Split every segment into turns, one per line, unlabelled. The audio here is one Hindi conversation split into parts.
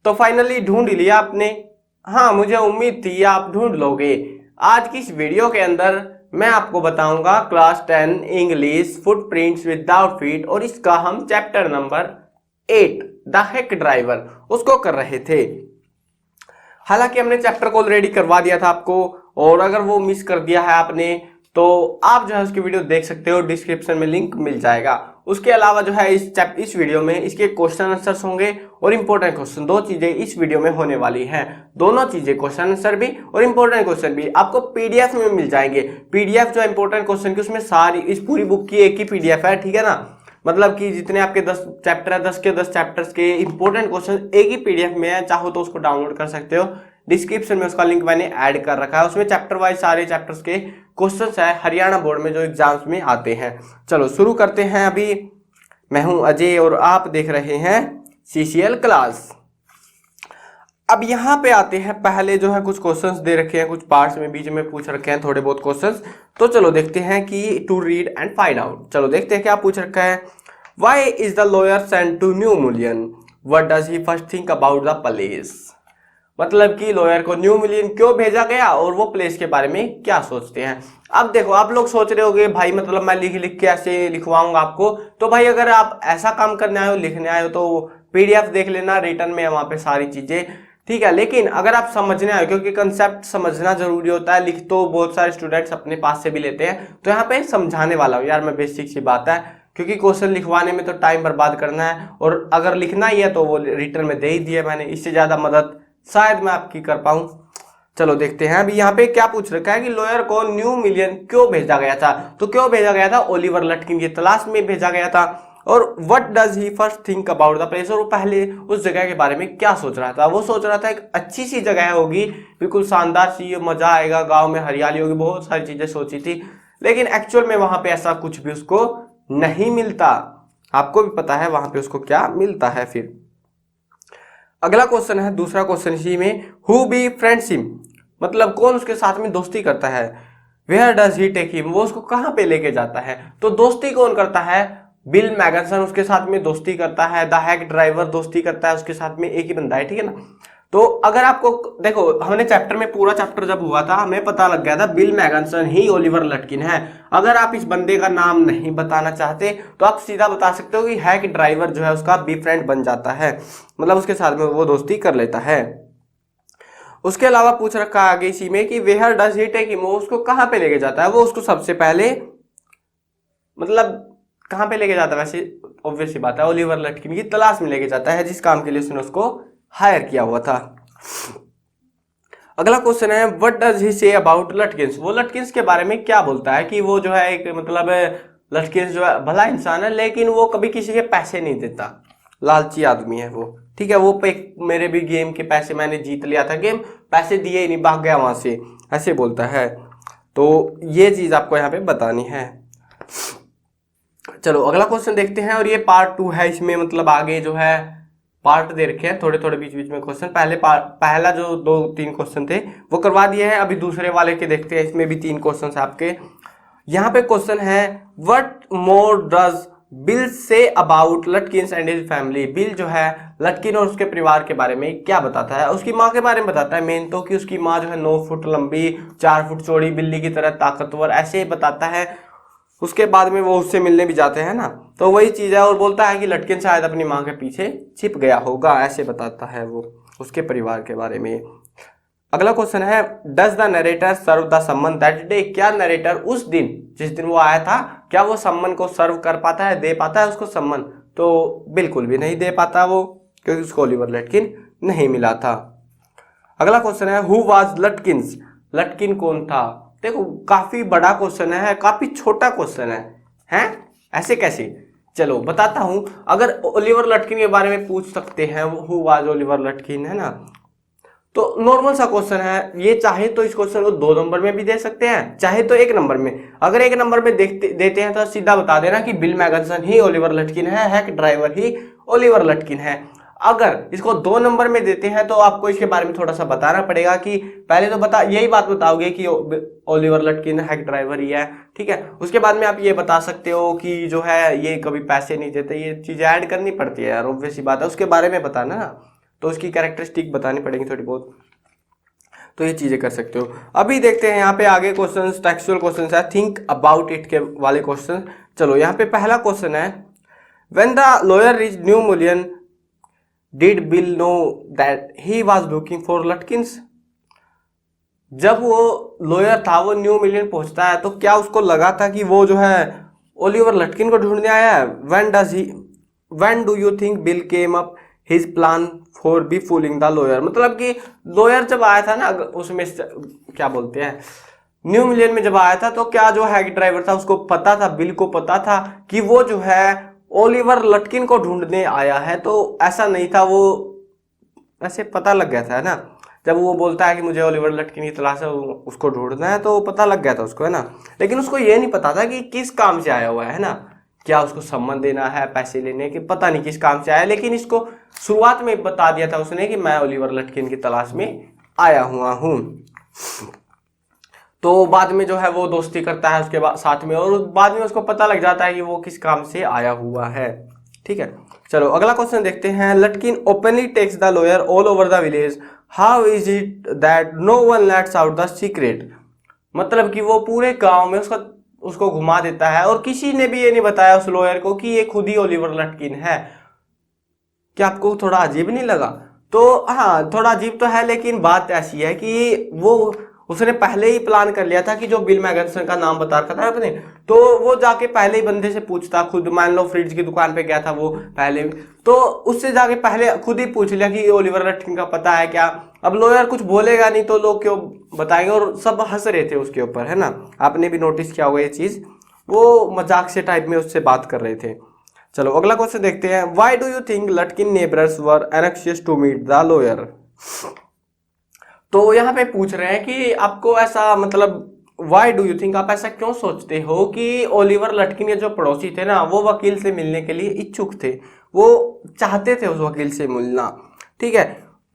तो फाइनली ढूंढ लिया आपने। हाँ, मुझे उम्मीद थी आप ढूंढ लोगे। आज की इस वीडियो के अंदर मैं आपको बताऊंगा class 10 English footprints without feet, और इसका हम chapter number 8 the heck driver उसको कर रहे थे। हालांकि हमने चैप्टर को ऑलरेडी करवा दिया था आपको, और अगर वो मिस कर दिया है आपने तो आप जो है उसकी वीडियो देख सकते हो, डिस्क्रिप्शन में लिंक मिल जाएगा। उसके अलावा जो है इस वीडियो में इसके क्वेश्चन आंसर्स होंगे और इंपॉर्टेंट क्वेश्चन, दो चीजें इस वीडियो में होने वाली हैं। दोनों चीजें, क्वेश्चन आंसर भी और इंपॉर्टेंट क्वेश्चन भी, आपको पीडीएफ में मिल जाएंगे। पीडीएफ जो इंपॉर्टेंट क्वेश्चन की, उसमें सारी इस पूरी बुक की एक ही पीडीएफ है, ठीक है ना। मतलब कि जितने आपके 10 चैप्टर है, 10 के 10 चैप्टर्स के इंपॉर्टेंट क्वेश्चन एक ही पीडीएफ में है। चाहो तो उसको डाउनलोड कर सकते हो, डिस्क्रिप्शन में उसका लिंक मैंने ऐड कर रखा है। उसमें चैप्टर वाइज सारे चैप्टर्स के क्वेश्चंस है हरियाणा बोर्ड में जो एग्जाम्स में आते हैं। चलो शुरू करते हैं। अभी मैं हूं अजय और आप देख रहे हैं सीसीएल क्लास। अब यहाँ पे आते हैं, पहले जो है कुछ क्वेश्चंस दे रखे हैं, कुछ पार्ट्स में बीच में पूछ रखे हैं थोड़े बहुत क्वेश्चंस। तो चलो देखते हैं कि to read and find out. चलो देखते हैं क्या पूछ रखा है। Why is the lawyer sent to New Million, what does he first think about the place. मतलब कि लॉयर को न्यू मिलियन क्यों भेजा गया और वो प्लेस के बारे में क्या सोचते हैं। अब देखो, आप लोग सोच रहे होगे भाई मतलब मैं लिख लिख के ऐसे लिखवाऊंगा आपको। तो भाई अगर आप ऐसा काम करने आए हो, लिखने आए हो, तो पीडीएफ देख लेना, रिटर्न में है वहां पे सारी चीजें, ठीक है। लेकिन अगर आप समझने आए, क्योंकि कंसेप्ट समझना जरूरी होता है, लिख तो बहुत सारे स्टूडेंट्स अपने पास से भी लेते हैं, तो यहाँ पे समझाने वाला हूँ यार मैं, बेसिक सी बात है। क्योंकि क्वेश्चन लिखवाने में तो टाइम बर्बाद करना है, और अगर लिखना ही है तो वो रिटर्न में दे ही दिया मैंने, इससे ज्यादा मदद शायद मैं आपकी कर पाऊं। चलो देखते हैं। अभी यहाँ पे क्या पूछ रखा है कि लॉयर को न्यू मिलियन क्यों भेजा गया था। तो क्यों भेजा गया था, ओलिवर लटकिन की तलाश में भेजा गया था। और what does he first think about the place, और वो पहले उस जगह के बारे में क्या सोच रहा था। वो सोच रहा था एक अच्छी सी जगह होगी, बिल्कुल शानदार सी, मजा आएगा, गांव में हरियाली होगी, बहुत सारी चीजें सोची थी। लेकिन एक्चुअल में वहां पे ऐसा कुछ भी उसको नहीं मिलता। आपको भी पता है वहां पे उसको क्या मिलता है। फिर अगला क्वेश्चन है, दूसरा क्वेश्चन इसी में, हु बी फ्रेंड्स हिम, मतलब कौन उसके साथ में दोस्ती करता है। Where does he take him, वो उसको कहां पे लेके जाता है। तो दोस्ती कौन करता है, बिल मैगनसन उसके साथ में दोस्ती करता है, द हैक ड्राइवर दोस्ती करता है उसके साथ में, एक ही बंदा है, ठीक है ना। तो अगर आपको देखो, हमने चैप्टर में पूरा चैप्टर जब हुआ था हमें पता लग गया था बिल मैगनसन ही ओलिवर लटकिन है। अगर आप इस बंदे का नाम नहीं बताना चाहते तो आप सीधा बता सकते हो कि हैक ड्राइवर जो है उसका बी फ्रेंड बन जाता है, मतलब उसके साथ में वो दोस्ती कर लेता है। उसके अलावा पूछ रखा आगे इसी में कि where does he take him, वो उसको कहां पे लेके जाता है। वो उसको सबसे पहले मतलब कहां पे लेके जाता है, वैसे ऑब्वियस सी बात है, ओलिवर लटकिन की तलाश में लेके जाता है, जिस काम के लिए उसने उसको हायर किया हुआ था। अगला क्वेश्चन है, व्हाट डज ही से अबाउट लटकिंस, वो लटकिंस के बारे में क्या बोलता है। कि वो जो है एक मतलब लटकिंस जो है भला इंसान है, लेकिन वो कभी किसी के पैसे नहीं देता, लालची आदमी है वो, ठीक है। वो मेरे भी गेम के पैसे मैंने जीत लिया था, गेम पैसे दिए ही नहीं, भाग गया वहां से, ऐसे बोलता है। तो ये चीज आपको यहाँ पे बतानी है। चलो अगला क्वेश्चन देखते हैं, और ये पार्ट 2 है। इसमें मतलब आगे जो है पार्ट दे रखे हैं थोड़े थोड़े बीच बीच में क्वेश्चन। पहला जो 2-3 क्वेश्चन थे वो करवा दिए हैं, अभी दूसरे वाले के देखते हैं। इसमें भी 3 क्वेश्चन है आपके। यहाँ पे क्वेश्चन है, what more does Bill say about Lutkins and his family, Bill जो है लटकिन और उसके परिवार के बारे में क्या बताता है। उसकी माँ के बारे में बताता है मेन तो, कि उसकी माँ जो है 9 फुट लंबी, 4 फुट चौड़ी, बिल्ली की तरह ताकतवर, ऐसे बताता है। उसके बाद में वो उससे मिलने भी जाते हैं ना, तो वही चीज है। और बोलता है कि लटकिन शायद अपनी माँ के पीछे छिप गया होगा, ऐसे बताता है वो उसके परिवार के बारे में। अगला क्वेश्चन है, does the narrator serve the summon that day, क्या नरेटर उस दिन जिस दिन वो आया था, क्या वो सम्मन को सर्व कर पाता है, दे पाता है उसको सम्मन। तो बिल्कुल भी नहीं दे पाता वो, क्योंकि उसको ओलिवर लटकिन नहीं मिला था। अगला क्वेश्चन है, हु वाज लटकिंस, लटकिन कौन था। देखो काफी बड़ा क्वेश्चन है, काफी छोटा क्वेश्चन है ऐसे कैसे। चलो बताता हूं। अगर ओलिवर लटकिन के बारे में पूछ सकते हैं, हु वाज ओलिवर लटकिन, है ना, तो नॉर्मल सा क्वेश्चन है ये। चाहे तो इस क्वेश्चन को 2 नंबर में भी दे सकते हैं, चाहे तो 1 नंबर में। अगर 1 नंबर में देते हैं तो सीधा बता देना कि बिल मैगनसन ही ओलिवर लटकिन है, हैक ड्राइवर ही ओलिवर लटकिन है। अगर इसको 2 नंबर में देते हैं तो आपको इसके बारे में थोड़ा सा बताना पड़ेगा, कि पहले तो यही बात बताओगे कि ओलिवर लटकिन हैक ड्राइवर ही है, ठीक है। उसके बाद में आप ये बता सकते हो कि जो है ये कभी पैसे नहीं देते, ये चीजें ऐड करनी पड़ती है यार, ऑब्वियस सी बात है, उसके बारे में बताना ना। तो उसकी कैरेक्टरिस्टिक बतानी पड़ेगी थोड़ी बहुत, तो ये चीजें कर सकते हो। अभी देखते हैं यहाँ पे आगे क्वेश्चंस, टेक्सचुअल क्वेश्चंस है, थिंक अबाउट इट के वाले क्वेश्चन। चलो यहाँ पे पहला क्वेश्चन है, when the lawyer reach New Mullion did Bill know that he was looking for Lutkins. जब वो लॉयर था वो न्यू मिलियन पहुंचता है तो क्या उसको लगा था कि वो जो है ओलिवर लटकिन को ढूंढने आया है। When do you think Bill came up his plan for befooling the lawyer. मतलब कि लॉयर जब आया था ना, उसमें क्या बोलते हैं, न्यू मिलियन में जब आया था तो क्या जो है ड्राइवर था उसको पता था, बिल को पता था कि वो जो है ओलिवर लटकिन को ढूंढने आया है। तो ऐसा नहीं था, वो ऐसे पता लग गया था, है ना। जब वो बोलता है कि मुझे ओलिवर लटकिन की तलाश है, उसको ढूंढना है, तो पता लग गया था उसको, है ना। लेकिन उसको ये नहीं पता था कि किस काम से आया हुआ है ना, क्या उसको सम्मान देना है, पैसे लेने के, पता नहीं किस काम से आया। लेकिन इसको शुरुआत में बता दिया था उसने कि मैं ओलिवर लटकिन की तलाश में आया हुआ हूं। तो बाद में जो है वो दोस्ती करता है उसके बाद साथ में, और बाद में उसको पता लग जाता है कि वो किस काम से आया हुआ है। ठीक है, चलो अगला क्वेश्चन देखते हैं। Lutkin openly takes the lawyer all over the village, how is it that no one lets out the secret. मतलब कि वो पूरे गांव में उसको घुमा देता है और किसी ने भी ये नहीं बताया उस लॉयर को कि ये खुद ही ओलिवर लटकिन है। क्या आपको थोड़ा अजीब नहीं लगा? तो हाँ, थोड़ा अजीब तो है, लेकिन बात ऐसी है कि वो उसने पहले ही प्लान कर लिया था कि जो बिल मैगनसन का नाम बता रखा था अपने, तो वो जाके पहले ही बंदे से पूछता, खुद मान लो फ्रिज की दुकान पे गया था वो पहले, तो उससे जाके पहले खुद ही पूछ लिया कि ओलिवर लटकिन का पता है क्या। अब लॉयर कुछ बोलेगा नहीं तो लोग क्यों बताएंगे, और सब हंस रहे थे उसके ऊपर, है ना। आपने भी नोटिस किया होगा ये चीज, वो मजाक से टाइप में उससे बात कर रहे थे। चलो अगला क्वेश्चन देखते हैं। Why do you think Lutkin neighbours were anxious to meet the lawyer. तो यहाँ पे पूछ रहे हैं कि आपको ऐसा, मतलब व्हाई डू यू थिंक, आप ऐसा क्यों सोचते हो कि ओलिवर लटकिन के जो पड़ोसी थे ना, वो वकील से मिलने के लिए इच्छुक थे, वो चाहते थे उस वकील से मिलना। ठीक है,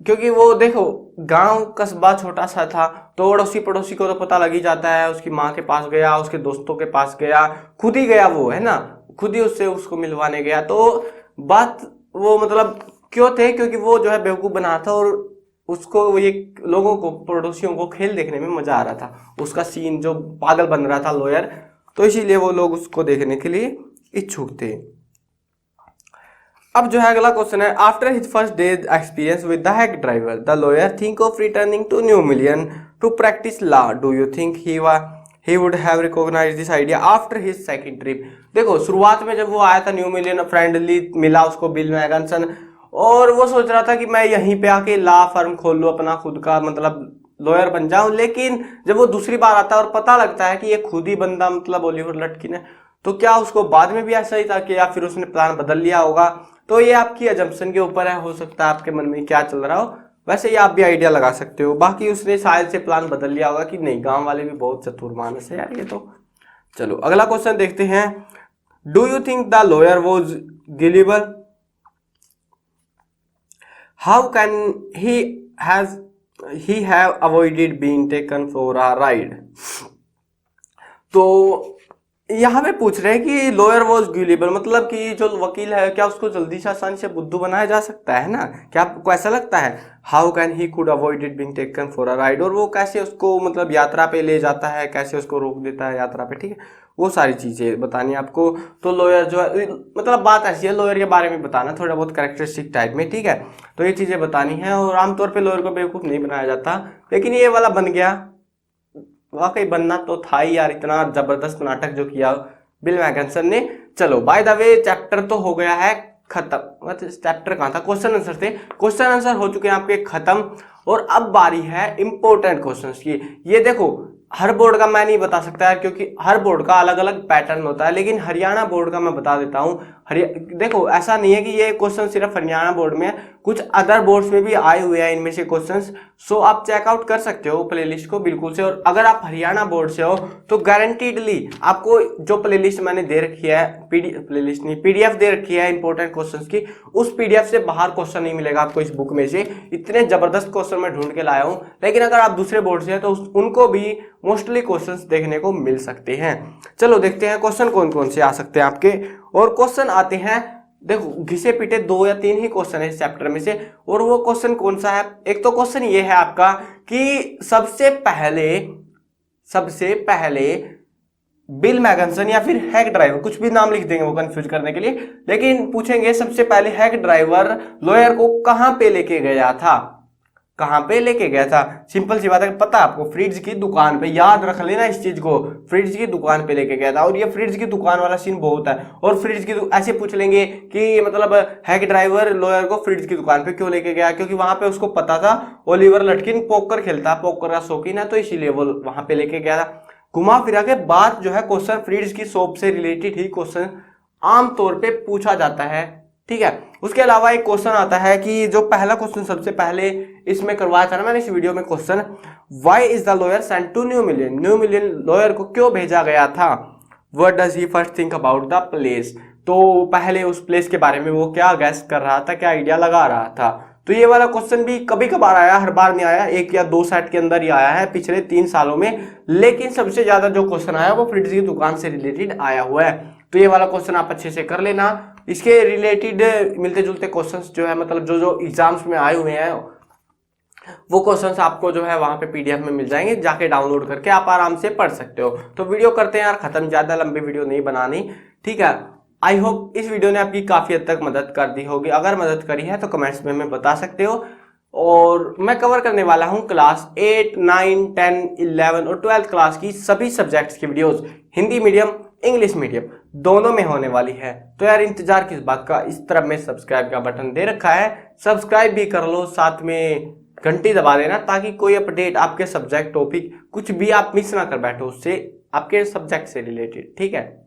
क्योंकि वो देखो गांव कस्बा छोटा सा था, तो अड़ोसी पड़ोसी को तो पता लग ही जाता है। उसकी माँ के पास गया, उसके दोस्तों के पास गया, खुद ही गया वो, है ना, खुद ही उसको मिलवाने गया। तो बात वो मतलब क्यों थे, क्योंकि वो जो है बेवकूफ बना था, और उसको ये लोगों को, पड़ोसियों को खेल देखने में मजा आ रहा था, उसका सीन जो पागल बन रहा था लॉयर, तो इसीलिए वो लोग उसको देखने के लिए इच्छुक थे। अब जो है अगला क्वेश्चन है। After his first day's experience with the hack driver the lawyer think of returning to New Million to practice law. Do you think he would have recognized this idea after his second trip। देखो शुरुआत में जब वो आया था न्यू मिलियन, फ्रेंडली मिला उसको बिल मैगनसन, और वो सोच रहा था कि मैं यहीं पे आके लॉ फर्म खोल लूं अपना खुद का, मतलब लॉयर बन जाऊं। लेकिन जब वो दूसरी बार आता है और पता लगता है कि ये खुद ही बंदा मतलब ओलिवर लटकिन है, तो क्या उसको बाद में भी ऐसा ही था कि, या फिर उसने प्लान बदल लिया होगा। तो ये आपकी अजम्पशन के ऊपर है, हो सकता है आपके मन में क्या चल रहा हो, वैसे ये आप भी आइडिया लगा सकते हो। बाकी उसने शायद से प्लान बदल लिया होगा कि नहीं, गांव वाले भी बहुत चतुर मानस है यार ये तो। चलो अगला क्वेश्चन देखते हैं। Do you think the lawyer was gullible, how can he have avoided being taken for a ride. तो यहाँ पे पूछ रहे हैं कि लॉयर वॉज ग्यूलेबल, मतलब कि जो वकील है क्या उसको जल्दी से आसानी से बुद्धू बनाया जा सकता है ना, क्या आपको ऐसा लगता है। How can he could avoid it being taken for a ride, और वो कैसे उसको मतलब यात्रा पे ले जाता है, कैसे उसको रोक देता है यात्रा पे। ठीक है, वो सारी चीजें बतानी है आपको। तो लॉयर जो है, मतलब बात ऐसी है, लॉयर के बारे में बताना थोड़ा बहुत कैरेक्टरिस्टिक टाइप में। ठीक है, तो ये चीजें बतानी है, और आमतौर पर लॉयर को बेवकूफ नहीं बनाया जाता, लेकिन ये वाला बन गया, वाकई बनना तो था ही यार, इतना जबरदस्त नाटक जो किया बिल मैगनसन ने। चलो बाय द वे चैप्टर तो हो गया है खत्म, मतलब चैप्टर कहाँ था, क्वेश्चन आंसर थे, क्वेश्चन आंसर हो चुके हैं आपके खत्म। और अब बारी है इंपॉर्टेंट क्वेश्चंस की। ये देखो हर बोर्ड का मैं नहीं बता सकता है, क्योंकि हर बोर्ड का अलग अलग पैटर्न होता है, लेकिन हरियाणा बोर्ड का मैं बता देता हूँ। देखो ऐसा नहीं है कि ये क्वेश्चन सिर्फ हरियाणा बोर्ड में है, कुछ अदर बोर्ड्स में भी आए हुए हैं इनमें से क्वेश्चंस। सो आप चेकआउट कर सकते हो प्लेलिस्ट को बिल्कुल से, और अगर आप हरियाणा बोर्ड से हो तो गारंटीडली आपको जो प्लेलिस्ट मैंने दे रखी है, प्लेलिस्ट नहीं पीडीएफ दे रखी है इंपॉर्टेंट क्वेश्चंस की, उस पीडीएफ से बाहर क्वेश्चन नहीं मिलेगा आपको इस बुक में से। इतने जबरदस्त क्वेश्चन मैं ढूंढ के लाया हूं। लेकिन अगर आप दूसरे बोर्ड से हैं तो उनको भी मोस्टली क्वेश्चंस देखने को मिल सकते हैं। चलो देखते हैं क्वेश्चन कौन कौन से आ सकते हैं आपके। और क्वेश्चन आते हैं देखो घिसे पीटे 2 या 3 ही क्वेश्चन है इस चैप्टर में से, और वो क्वेश्चन कौन सा है? एक तो क्वेश्चन ये है आपका कि सबसे पहले बिल मैगनसन या फिर हैक ड्राइवर, कुछ भी नाम लिख देंगे वो कंफ्यूज करने के लिए, लेकिन पूछेंगे सबसे पहले हैक ड्राइवर लॉयर को कहां पे लेके गया था? कहां पे लेके गया था? सिंपल सी बात है, पता है आपको, फ्रिज की दुकान पे। याद रख लेना इस चीज को, फ्रिज की दुकान पे लेके गया था। और ये फ्रिज की दुकान वाला सीन बहुत है। और फ्रिज की ऐसे पूछ लेंगे कि मतलब हैक ड्राइवर लॉयर को फ्रिज की दुकान पे क्यों लेके गया? क्योंकि वहां पे उसको पता था ओलिवर लटकिन पोकर खेलता है, पोकर का शौकीन है, तो इसीलिए वो वहां पे लेके गया था। घुमा फिरा के बात जो है क्वेश्चन फ्रिज की शॉप से रिलेटेड ही क्वेश्चन आमतौर पे पूछा जाता है, ठीक है। उसके अलावा एक क्वेश्चन आता है कि जो पहला क्वेश्चन सबसे पहले इसमें करवाया था ना मैंने इस वीडियो में question, why is the lawyer sent to New Million? New Million lawyer को क्यों भेजा गया था? What does he first think about the place? तो पहले उस प्लेस के बारे में वो क्या गैस कर रहा था, क्या आइडिया लगा रहा था। तो ये वाला क्वेश्चन भी कभी कभार आया, हर बार नहीं आया, 1 या 2 सेट के अंदर ही आया है पिछले 3 सालों में। लेकिन सबसे ज्यादा जो क्वेश्चन आया वो फ्रिज की दुकान से रिलेटेड आया हुआ है। तो ये वाला क्वेश्चन आप अच्छे से कर लेना। इसके रिलेटेड मिलते जुलते क्वेश्चंस जो है, मतलब जो एग्जाम्स में आए हुए हैं वो क्वेश्चंस आपको जो है वहां पे पीडीएफ में मिल जाएंगे, जाके डाउनलोड करके आप आराम से पढ़ सकते हो। तो वीडियो करते हैं यार खत्म, ज्यादा लंबी वीडियो नहीं बनानी, ठीक है। आई होप इस वीडियो ने आपकी काफी हद तक मदद कर दी होगी। अगर मदद करी है तो कमेंट्स में हमें बता सकते हो। और मैं कवर करने वाला हूं क्लास 8, 9, 10, 11 और 12 क्लास की सभी सब्जेक्ट्स की videos, Hindi medium English medium दोनों में होने वाली है। तो यार इंतजार किस बात का, इस तरफ में सब्सक्राइब का बटन दे रखा है, सब्सक्राइब भी कर लो, साथ में घंटी दबा देना, ताकि कोई अपडेट आपके सब्जेक्ट टॉपिक कुछ भी आप मिस ना कर बैठो उससे, आपके सब्जेक्ट से रिलेटेड, ठीक है।